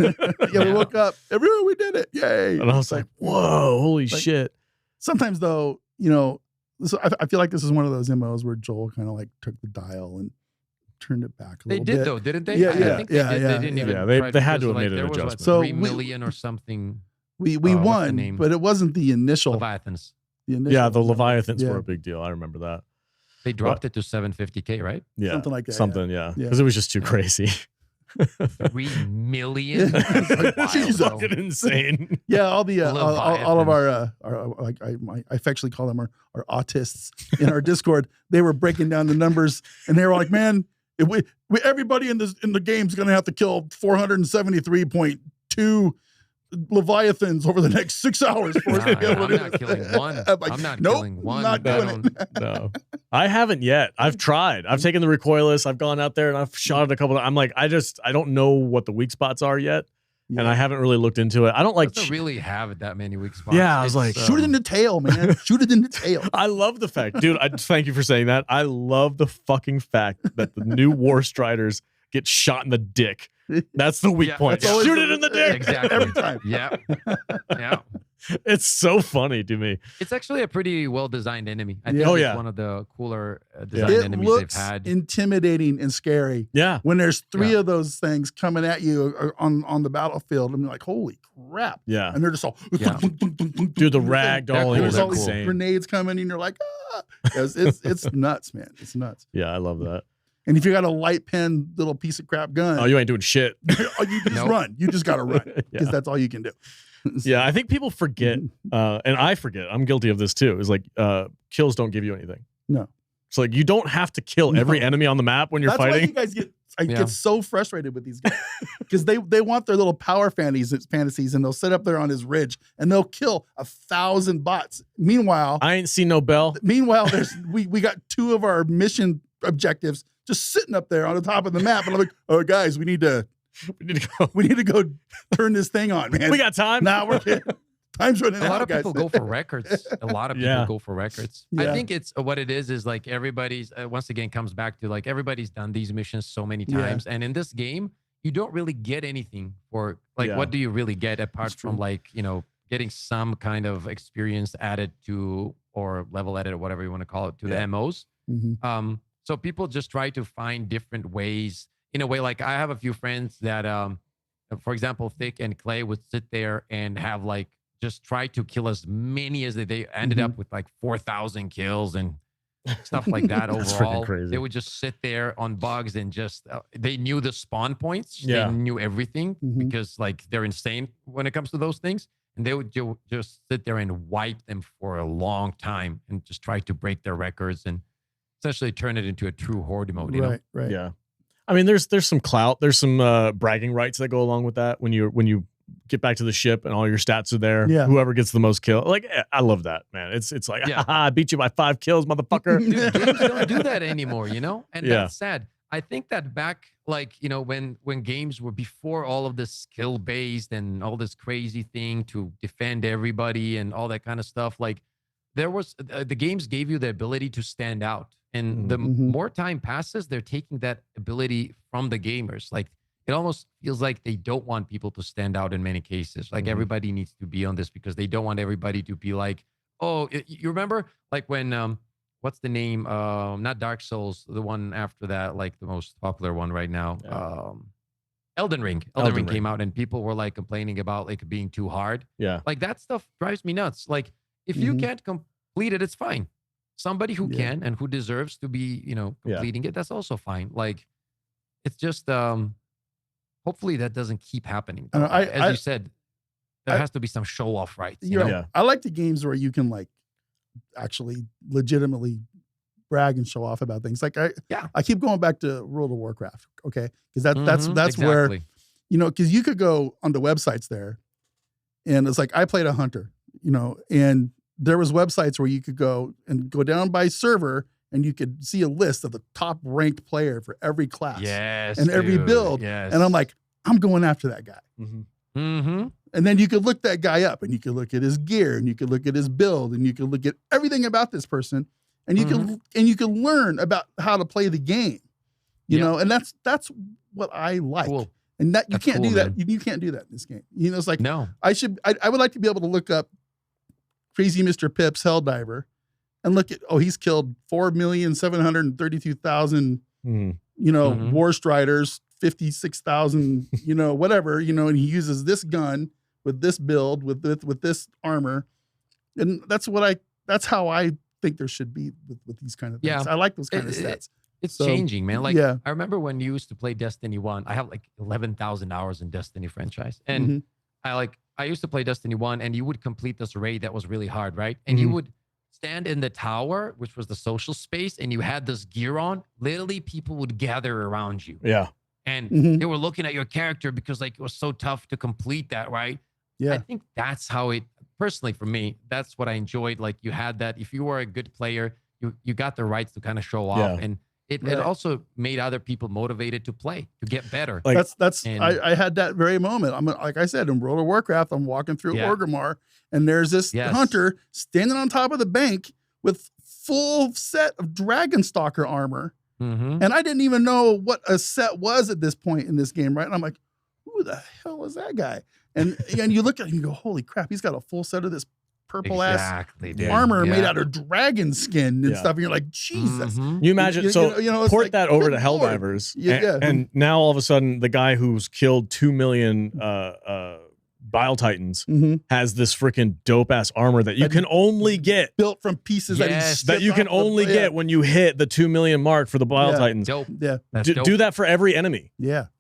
We woke up. Everyone, we did it. Yay. And I was like, whoa, holy shit. Sometimes though, you know, I feel like this is one of those MOs where Joel kind of like took the dial and turned it back a little bit. They did though, didn't they? Yeah, I think they did. They didn't even. They had to have made an there adjustment. Was, so 3 million or something. We won, but it wasn't the initial Leviathans. The Leviathans were a big deal. I remember that. They dropped it to 750K, right? Yeah, something like that. Something, because it was just too crazy. 3 million. She's fucking insane. Yeah, all of our like I affectionately call them our autists in our Discord. They were breaking down the numbers, and they were like, "Man, if we everybody in the game's gonna have to kill 473.2 Leviathans over the next 6 hours." I'm not killing one. I'm not killing one. Not doing it. No, I haven't yet. I've tried. I've taken the recoilless. I've gone out there and I've shot it a couple of, I'm like, I don't know what the weak spots are yet. Yeah. And I haven't really looked into it. I don't like. Doesn't really have that many weak spots. Yeah, I was like, shoot it in the tail, man. Shoot it in the tail. I love the fact, dude. Thank you for saying that. I love the fucking fact that the new War Striders get shot in the dick. That's the weak point. Shoot it in the dick. Exactly. Every time. Yeah. Yeah. It's so funny to me. It's actually a pretty well-designed enemy. I think it's one of the cooler design enemies they've had. Intimidating and scary. Yeah. When there's 3 of those things coming at you on the battlefield, I'm like, holy crap. Yeah. And they're just all dude, the ragdoll. There's all these grenades coming, and you're like, ah. It's nuts, man. It's nuts. Yeah, I love that. And if you got a light pen little piece of crap gun, you ain't doing shit. You just run. You just got to run because that's all you can do. Yeah, I think people forget, and I forget. I'm guilty of this too. Is like kills don't give you anything. No, it's like you don't have to kill every enemy on the map when you're fighting. That's why you guys get so frustrated with these guys because they want their little power fantasies, and they'll sit up there on his ridge and they'll kill 1,000 bots. Meanwhile, I ain't seen no bell. Meanwhile, we got 2 of our mission objectives just sitting up there on the top of the map, and I'm like, oh guys, we need to go turn this thing on, man. We got time. Now we're time's running out. A lot of guys. people go for records. A lot of people go for records. I think it's what it is like everybody's once again comes back to like everybody's done these missions so many times, and in this game you don't really get anything for like what do you really get apart from like getting some kind of experience added to or level added or whatever you want to call it to the MOs. Mm-hmm. So people just try to find different ways. In a way, like I have a few friends that, for example, Thick and Clay would sit there and have like just try to kill as many as they ended up with like 4,000 kills and stuff like that. Overall, they would just sit there on bugs and just they knew the spawn points. They knew everything because like they're insane when it comes to those things, and they would just sit there and wipe them for a long time and just try to break their records and essentially turn it into a true horde mode. You know? Right. Yeah. I mean, there's some clout. There's some bragging rights that go along with that. When you get back to the ship and all your stats are there, whoever gets the most kill. Like, I love that, man. It's like, I beat you by 5 kills, motherfucker. Dude, games don't do that anymore, and that's sad. I think that back, like, when games were before all of this skill based and all this crazy thing to defend everybody and all that kind of stuff, like there was the games gave you the ability to stand out. And the more time passes, they're taking that ability from the gamers. Like it almost feels like they don't want people to stand out in many cases. Like everybody needs to be on this because they don't want everybody to be like, oh, you remember like when, what's the name? Not Dark Souls, the one after that, like the most popular one right now. Elden Ring. Elden Ring came out and people were like complaining about like being too hard. Yeah. Like that stuff drives me nuts. Like if you can't complete it, it's fine. Somebody who can and who deserves to be, completing it, that's also fine. Like, it's just, hopefully that doesn't keep happening. As you said, there has to be some show off rights. You know? Yeah. I like the games where you can like actually legitimately brag and show off about things. Like I keep going back to World of Warcraft. Okay. Cause that's exactly. Where, cause you could go on the websites there and it's like, I played a hunter, and there was websites where you could go down by server and you could see a list of the top ranked player for every class and every build. Yes. And I'm like, I'm going after that guy. And then you could look that guy up, and you could look at his gear, and you could look at his build, and you could look at everything about this person, and you can learn about how to play the game. You know, and that's what I like. Cool. And that you can't do that. Man. You can't do that in this game. You know, it's like no. I would like to be able to look up Crazy Mr Pipz Helldiver and look at, he's killed 4,732,000 you know, war striders, 56,000, you know, whatever, you know, and he uses this gun with this build, with this armor. And that's how I think there should be with these kind of things. I like those kind of stats. It's changing, man. Like, I remember when you used to play Destiny 1, I have like 11,000 hours in Destiny franchise. And I used to play Destiny 1, and you would complete this raid that was really hard, right? And you would stand in the tower, which was the social space, and you had this gear on. Literally, people would gather around you. Yeah. And they were looking at your character because like it was so tough to complete that, right? Yeah. I think that's how it, personally for me, that's what I enjoyed. Like you had that, if you were a good player, you got the rights to kind of show off. And it also made other people motivated to play, to get better. Like I had that very moment. I'm like I said, in World of Warcraft, I'm walking through Orgrimmar, and there's this hunter standing on top of the bank with full set of Dragonstalker armor. And I didn't even know what a set was at this point in this game, right? And I'm like, who the hell is that guy? And you look at him and you go, holy crap, he's got a full set of this purple ass armor made out of dragon skin and stuff. And you're like, Jesus. You imagine, port like, that over to Helldivers. And now all of a sudden, the guy who's killed 2 million Bile Titans has this freaking dope ass armor that you can only get built from pieces that you can only get when you hit the 2 million mark for the Bile Titans. Dope. Do that for every enemy.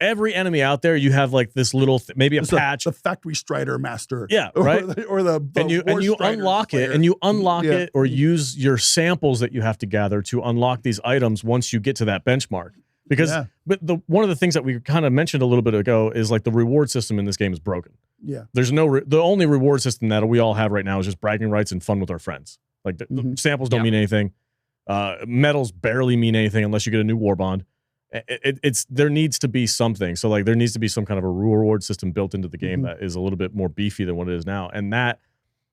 Every enemy out there, you have like this little maybe a patch. The Factory Strider Master. Right. Or the and you unlock it, and you unlock it, or use your samples that you have to gather to unlock these items once you get to that benchmark. Because but one of the things that we kind of mentioned a little bit ago is like the reward system in this game is broken. There's no the only reward system that we all have right now is just bragging rights and fun with our friends. Like the samples don't mean anything. Medals barely mean anything unless you get a new Warbond. It's there needs to be something. So like there needs to be some kind of a reward system built into the game that is a little bit more beefy than what it is now. And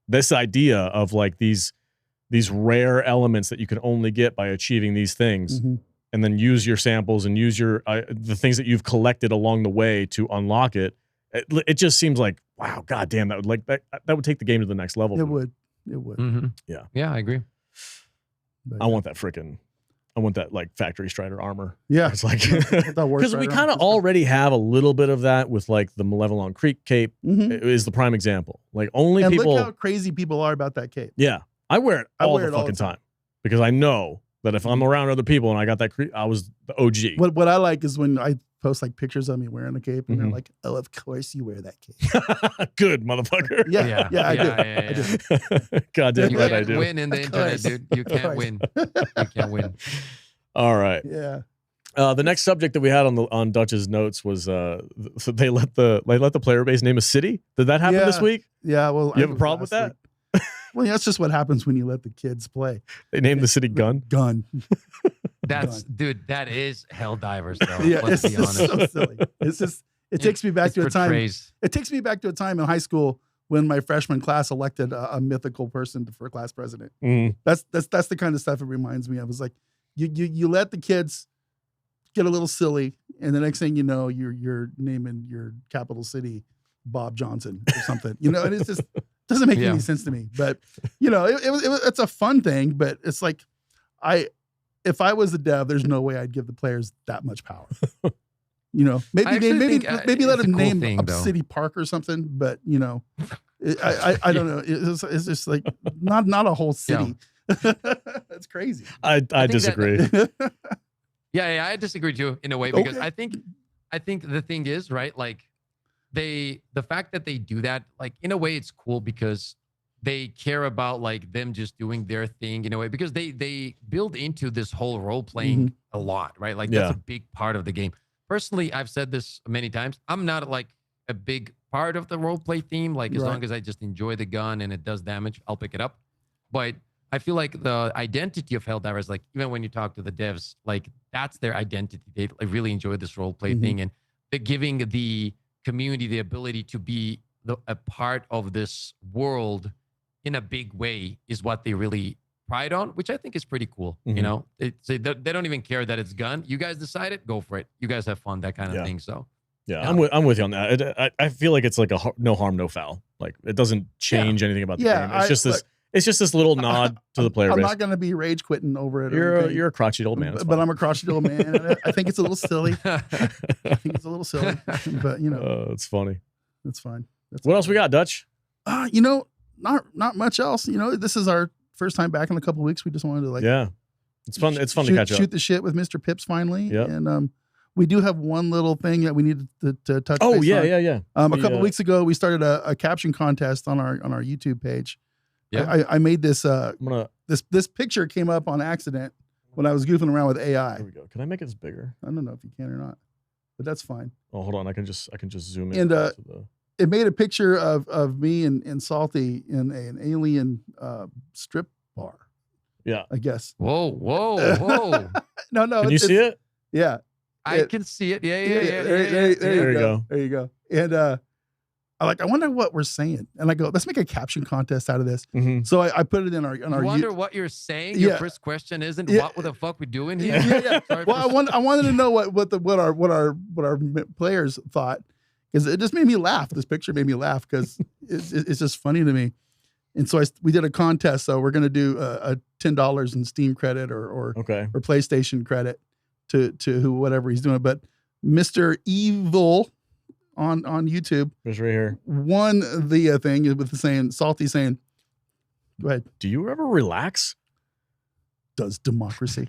this idea of like these rare elements that you can only get by achieving these things. And then use your samples and use your the things that you've collected along the way to unlock it. It just seems like, wow, goddamn, that would take the game to the next level. It would. Yeah, I agree. But, I want that like Factory Strider armor. Yeah, it's like because we kind of already have a little bit of that with like the Malevelon Creek cape is the prime example. Like only people. Look how crazy people are about that cape. Yeah, I wear it all the fucking time because I know that if I'm around other people and I got that, I was the OG. What I like is when I post like pictures of me wearing a cape, and they're like, "Oh, of course you wear that cape." Good motherfucker. I do. God damn right, I do. You can't win in the internet, dude. You can't win. You can't win. All right. Yeah. The next subject that we had on Dutch's notes was so they let the player base name a city. Did that happen this week? Yeah. Well, you have a problem with that? Well, that's just what happens when you let the kids play. They named the city Gun. Dude, that is Helldivers, though. Let's be honest. So silly. It's just it takes me back to a time. It takes me back to a time in high school when my freshman class elected a mythical person for class president. That's the kind of stuff it reminds me of. It's like you let the kids get a little silly, and the next thing you know, you're naming your capital city Bob Johnson or something. And it's just doesn't make any sense to me. But it's a fun thing. But it's like if I was the dev, there's no way I'd give the players that much power. Maybe let them name a city park or something. But I don't know. It's just like not a whole city. That's crazy. I disagree. I disagree too in a way because I think the thing is, right, like the fact that they do that, like in a way it's cool because they care about like them just doing their thing in a way because they build into this whole role playing a lot, right? Like that's a big part of the game. Personally, I've said this many times. I'm not like a big part of the role play theme. Like as long as I just enjoy the gun and it does damage, I'll pick it up. But I feel like the identity of Helldivers, like even when you talk to the devs, like that's their identity. They really enjoy this role play thing, and they're giving the community the ability to be a part of this world in a big way is what they really pride on, which I think is pretty cool. You know, they don't even care that it's gun. You guys decide it, go for it. You guys have fun, that kind of thing. So yeah, I'm with you on that. I feel like it's like a no harm, no foul. Like it doesn't change anything about the game. It's just this little nod to the player base. I'm not going to be rage quitting over it. You're a crotchety old man. But I'm a crotchety old man. I think it's a little silly. But you know, it's funny. It's fine. What else we got, Dutch? You know, not much else. You know, this is our first time back in a couple of weeks. We just wanted to it's fun. It's fun to catch up. Shoot the shit with Mr. Pipz finally. Yeah. And we do have one little thing that we need to touch. Oh base yeah, on. yeah. A couple of weeks ago, we started a caption contest on our YouTube page. Yeah. I made this. This picture came up on accident when I was goofing around with AI. There we go. Can I make it bigger? I don't know if you can or not, but that's fine. Oh, hold on. I can just zoom in. And it made a picture of me and Salty in an alien strip bar. Yeah, I guess. Whoa. No. Can you see it? Yeah, I can see it. Yeah. There you go. There you go. And I wonder what we're saying. And I go, let's make a caption contest out of this. So I put it in our. I wonder what you're saying. Your first question isn't what the fuck we doing here. Yeah. Well, I wanted to know what our players thought, because it just made me laugh. This picture made me laugh because it's just funny to me. And so we did a contest. So we're going to do a $10 in Steam credit or PlayStation credit to whatever he's doing. But Mr. Evil on YouTube, it's right here, won the thing with the saying, Salty saying, go ahead. Do you ever relax? Does democracy?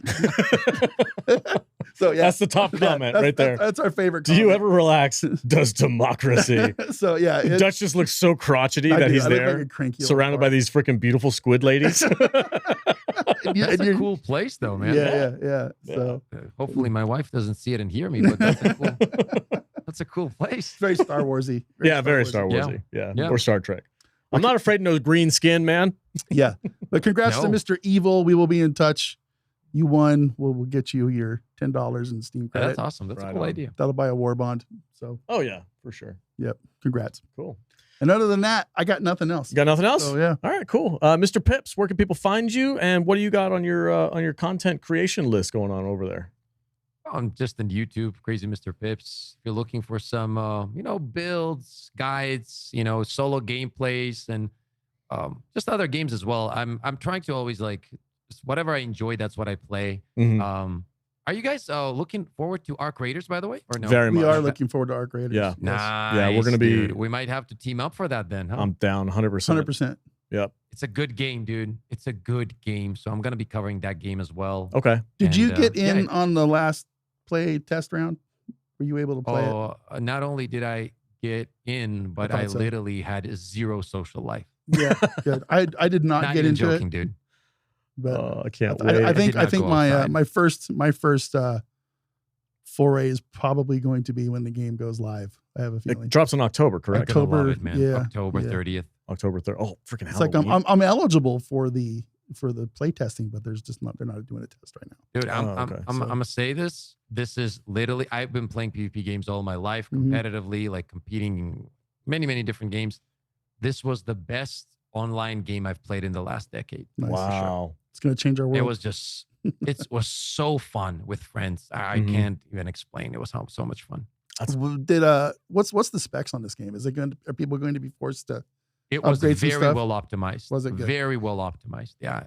So yeah, that's the top comment right there. That's our favorite comment. Do you ever relax? Does democracy? So yeah, Dutch just looks so crotchety that he's there, like surrounded by these freaking beautiful squid ladies. That's a cool place, though, man. Yeah. So hopefully my wife doesn't see it and hear me, but that's a cool place. Very Star Warsy. Very Star Warsy. Yeah. Or Star Trek. I'm not afraid of no green skin, man. Yeah, but congrats to Mr. Evil. We will be in touch. You won. We'll get you your $10 in Steam credit. That's awesome. That's a cool idea. That'll buy a Warbond. So. Oh yeah, for sure. Yep. Congrats. Cool. And other than that, I got nothing else. You got nothing else? Oh yeah. All right, cool. Mr. Pipz, where can people find you, and what do you got on your content creation list going on over there? I'm just on YouTube, Crazy Mr. Pipz. If you're looking for some, builds, guides, solo gameplays, and just other games as well. I'm trying to always just whatever I enjoy, that's what I play. Are you guys looking forward to Arc Raiders, by the way, or no? We are looking forward to Arc Raiders. Yeah, nice, yeah, we're gonna be. Dude. We might have to team up for that then. Huh? I'm down 100%. 100%. Yep. It's a good game, dude. It's a good game, so I'm gonna be covering that game as well. Okay. Did you get in on the last play test round? Were you able to play it? Not only did I get in, but I literally had zero social life. Yeah, good. I did not get into joking, it, dude. But I can't wait. I think my first foray is probably going to be when the game goes live. I have a feeling it drops in October, correct? October 30th. October 30th. Oh, freaking hell! It's like I'm eligible for the play testing, but there's just they're not doing a test right now. Dude, I'm gonna say this. This is literally, I've been playing PvP games all my life competitively, like competing in many different games. This was the best online game I've played in the last decade. Nice. Wow. It's going to change our world. It was just, it was so fun with friends. I can't even explain. It was so much fun. What's the specs on this game? Are people going to be forced to It was very well optimized. Was it good? Very well optimized. Yeah.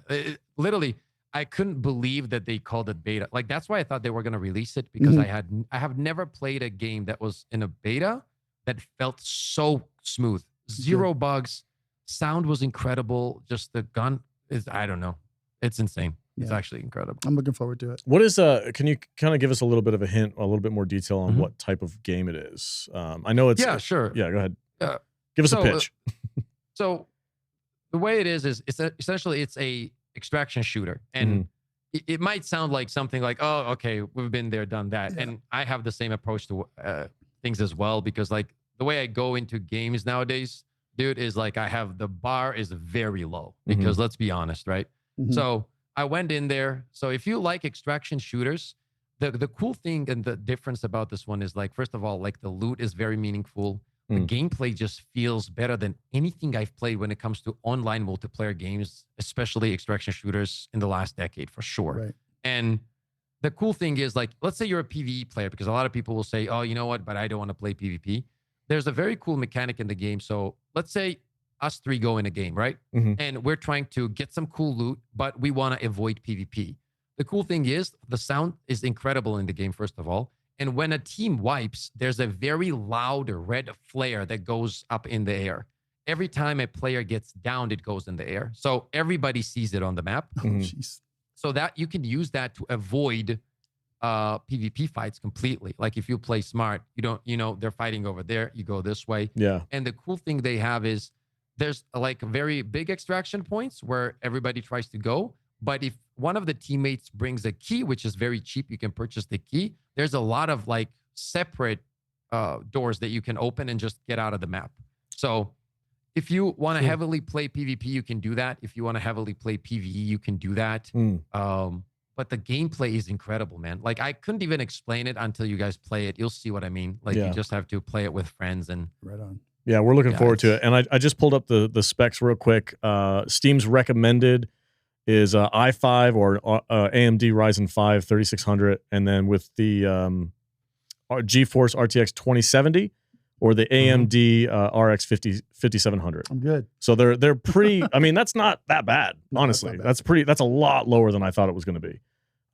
Literally, I couldn't believe that they called it beta. Like, that's why I thought they were going to release it, because I have never played a game that was in a beta that felt so smooth. Zero bugs. Sound was incredible. Just the gun is, I don't know. It's insane. Yeah. It's actually incredible. I'm looking forward to it. What is can you kind of give us a little bit of a hint, a little bit more detail on what type of game it is? I know it's sure. Yeah, go ahead. Give us a pitch. So the way it is it's essentially it's a extraction shooter, and it might sound like something like, oh, okay, we've been there, done that, and I have the same approach to things as well, because like the way I go into games nowadays, dude, is like the bar is very low, because let's be honest, right? So I went in there. So if you like extraction shooters, the cool thing and the difference about this one is like, first of all, like the loot is very meaningful. The gameplay just feels better than anything I've played when it comes to online multiplayer games, especially extraction shooters in the last decade, for sure. Right. And the cool thing is, like, let's say you're a PvE player, because a lot of people will say, oh, you know what, but I don't want to play PvP. There's a very cool mechanic in the game. So let's say us three go in a game, right? And we're trying to get some cool loot, but we want to avoid PvP. The cool thing is the sound is incredible in the game, first of all. And when a team wipes, there's a very loud red flare that goes up in the air. Every time a player gets downed, it goes in the air. So everybody sees it on the map. So that you can use that to avoid PvP fights completely. Like if you play smart, you don't, you know, they're fighting over there, you go this way. Yeah. And the cool thing they have is there's like very big extraction points where everybody tries to go. But if one of the teammates brings a key, which is very cheap, you can purchase the key. There's a lot of like separate doors that you can open and just get out of the map. So if you want to heavily play PvP, you can do that. If you want to heavily play PvE, you can do that. But the gameplay is incredible, man. Like I couldn't even explain it until you guys play it. You'll see what I mean. Like you just have to play it with friends and right on. Yeah, we're looking forward to it. And I just pulled up the specs real quick. Steam's recommended is i5 or AMD Ryzen 5 3600, and then with the GeForce RTX 2070 or the AMD RX 5700. I'm good. So they're pretty. I mean, that's not that bad, honestly. That's pretty. That's a lot lower than I thought it was going to be.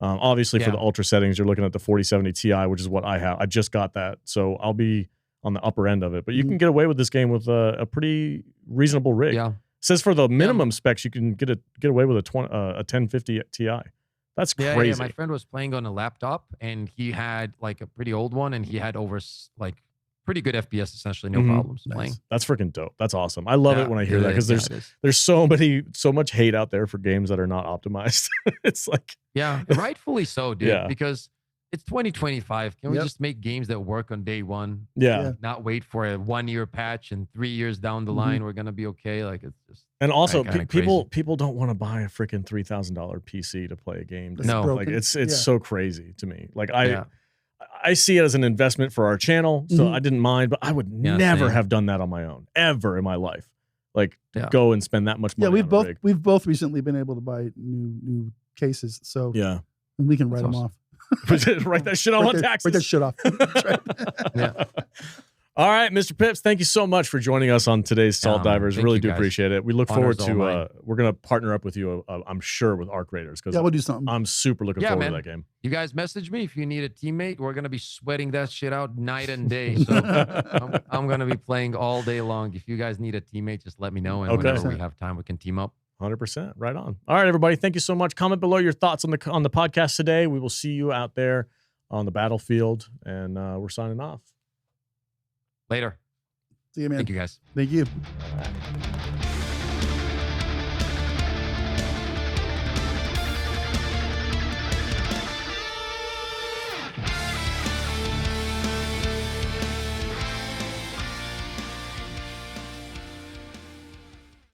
Obviously, for the ultra settings, you're looking at the 4070 Ti, which is what I have. I just got that, so I'll be on the upper end of it. But you can get away with this game with a pretty reasonable rig. Yeah. Says for the minimum specs, you can get away with a 1050 Ti. That's crazy. Yeah, my friend was playing on a laptop, and he had like a pretty old one, and he had over like pretty good FPS, essentially, no problems playing. That's freaking dope. That's awesome. I love it when I hear that, because there's so much hate out there for games that are not optimized. It's like rightfully so, dude. Because it's 2025. Can we just make games that work on day one? Yeah. Not wait for a 1-year patch and 3 years down the line we're gonna be okay. Like it's just. And also, people don't want to buy a freaking $3,000 PC to play a game. No, like it's so crazy to me. Like I see it as an investment for our channel, so I didn't mind. But I would never have done that on my own ever in my life. Like go and spend that much money. Yeah, we've both recently been able to buy new cases, so and we can write them off. Write that shit on taxes. Write that shit off. All right, Mr. Pipz, thank you so much for joining us on today's Salt Divers. Really do appreciate it. We look forward to we're gonna partner up with you, I'm sure, with Arc Raiders, because we'll do something. I'm super looking forward to that game. You guys message me if you need a teammate. We're gonna be sweating that shit out night and day. So I'm gonna be playing all day long. If you guys need a teammate, just let me know, and whenever we have time, we can team up. 100%. Right on. All right, everybody. Thank you so much. Comment below your thoughts on the podcast today. We will see you out there on the battlefield, and we're signing off. Later. See you, man. Thank you, guys. Thank you.